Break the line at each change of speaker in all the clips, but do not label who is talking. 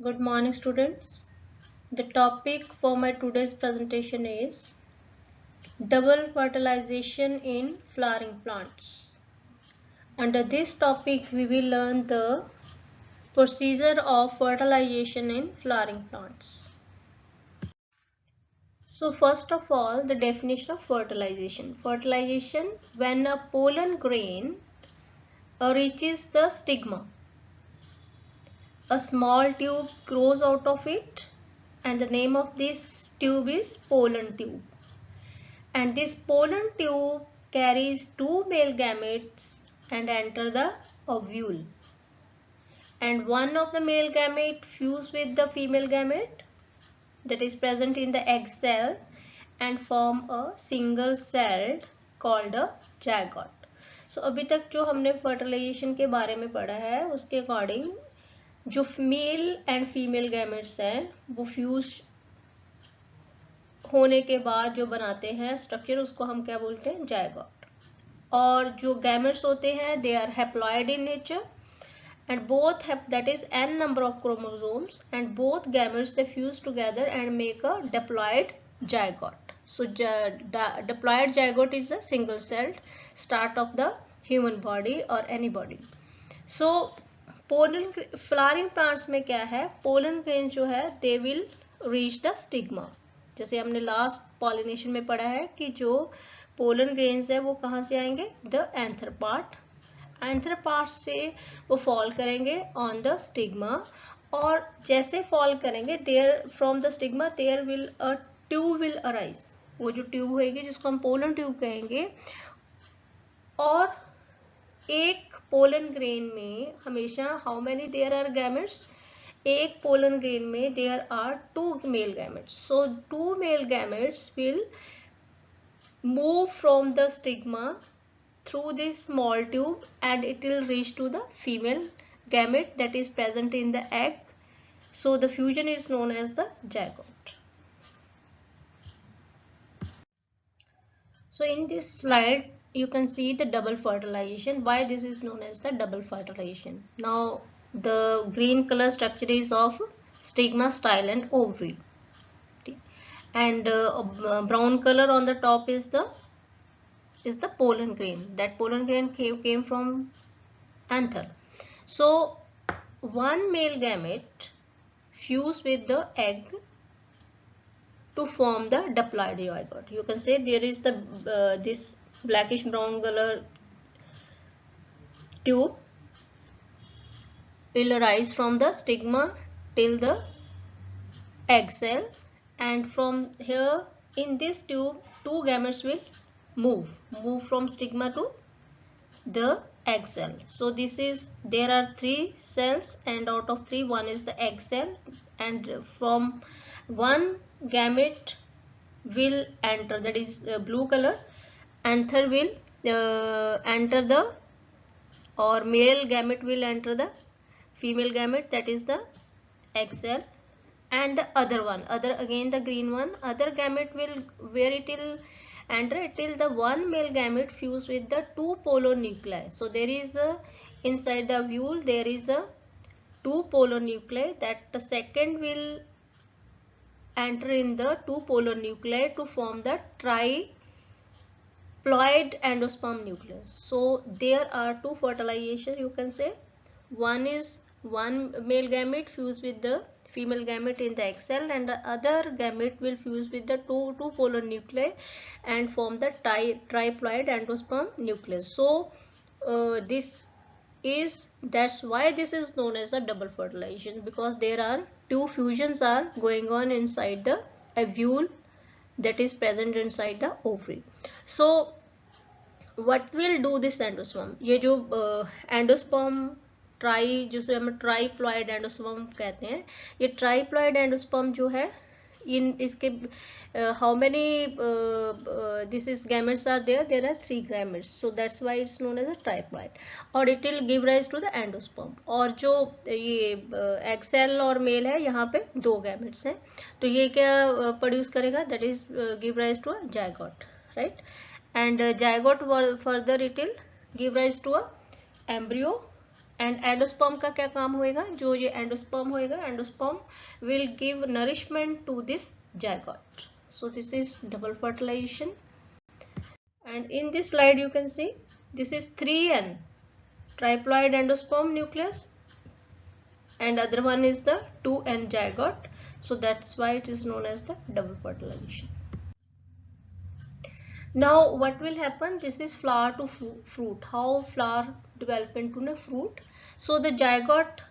Good morning, students. The topic for my today's presentation is double fertilization in flowering plants. Under this topic, we will learn the procedure of fertilization in flowering plants. So first of all, the definition of fertilization. Fertilization, when a pollen grain reaches the stigma, a small tube grows out of it, and the name of this tube is pollen tube. And this pollen tube carries two male gametes and enter the ovule. And one of the male gamete fuse with the female gamete that is present in the egg cell and form a single celled called a zygote. So अभी तक जो हमने fertilization के बारे में पढ़ा है उसके अकॉर्डिंग जो मेल एंड फीमेल गैमेट्स हैं वो फ्यूज होने के बाद जो बनाते हैं स्ट्रक्चर उसको हम क्या बोलते हैं, जायगोट. और जो गैमेट्स होते हैं they are haploid in nature and both have, that is n number of chromosomes, and both gametes they fuse together and make a diploid zygote. So diploid zygote is a single celled start of the human body or any body. So pollen flowering plants में क्या है, pollen grain जो है they will reach the stigma. जैसे हमने last pollination में पढ़ा है कि जो पोलन ग्रेन्स है वो कहाँ से आएंगे, the anther part. Anther part से वो फॉल करेंगे ऑन द स्टिग्मा, और जैसे फॉल करेंगे there from the stigma there will a tube will arise. वो जो ट्यूब होगी जिसको हम पोलन ट्यूब कहेंगे, और एक पोलन ग्रेन में हमेशा how many there are gametes, एक पोलन ग्रेन में there are two male gametes. So two male gametes will move from the stigma through this small tube and it will reach to the female gamete that is present in the egg. So the fusion is known as the zygote. So in this slide you can see the double fertilization. Why this is known as the double fertilization? Now the green color structure is of stigma, style and ovary, and brown color on the top is the pollen grain. That pollen grain came from anther. So one male gamete fuse with the egg to form the diploid zygote. You can say there is the this blackish brown color tube will arise from the stigma till the egg cell, and from here in this tube two gametes will move from stigma to the egg cell. So this is, there are three cells and out of three one is the egg cell, and from one gamete will enter, that is blue color, anther will enter the, or male gamete will enter the female gamete that is the egg cell, and the other one, other again the green one, other gamete will, where it will enter till the one male gamete fuse with the two polar nuclei. So there is a, inside the ovule there is a two polar nuclei, that the second will enter in the two polar nuclei to form the triploid endosperm nucleus. So there are two fertilization, you can say. One is one male gamete fuse with the female gamete in the egg cell, and the other gamete will fuse with the two polar nuclei and form the triploid endosperm nucleus. So this is, that's why this is known as a double fertilization, because there are two fusions are going on inside the ovule that is present inside the ovary. So what will do this endosperm, ये जो endosperm try, जिसे हम triploid endosperm कहते हैं, ये triploid endosperm जो है इन इसके how many this is gametes are there are three gametes, so that's why it's known as a triploid, और it will give rise to the endosperm. और जो ये एग सेल और मेल है यहाँ पे दो गैमेट्स हैं, तो ये क्या प्रोड्यूस करेगा, that is give rise to a zygote, right. And zygote further it will give rise to a embryo, and endosperm का क्या काम होएगा, जो ये एंडोस्पर्म होएगा, endosperm will give nourishment to this zygote. So this is double fertilization. And in this slide you can see this is 3N, triploid endosperm nucleus, and other one is the 2N zygote. So that's why it is known as the double fertilization. Now what will happen, this is flower to fruit, how flower develop into a fruit. So the zygote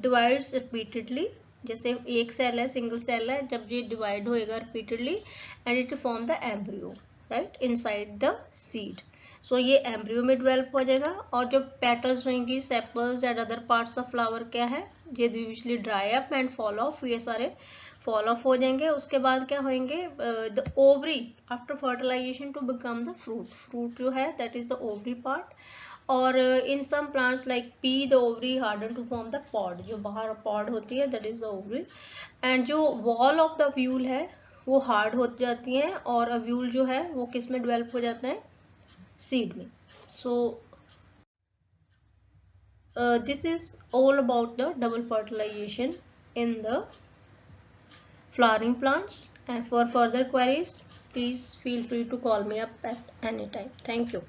divides repeatedly, जैसे एक cell है, single cell है, जब ये divide होएगा repeatedly and it form the embryo right inside the seed. So ये embryo में develop हो जाएगा और जो पेटल्स रहेंगी, sepals and other parts of flower क्या है, ये usually dry up and fall of, ये सारे फॉल ऑफ हो जाएंगे. उसके बाद क्या होंगे, the ovary after fertilisation to become the fruit. Fruit जो है that is the ovary part. और in some plants like pea the ovary harden to form the pod, जो बाहर पॉड होती है that is the ovary. And जो wall of the ovule है वो हार्ड हो जाती है और अव्यूल जो है वो किस में डेवलप हो जाता है, सीड में. So this is all about the double fertilization in the flowering plants. And for further queries please feel free to call me up at any time. Thank you.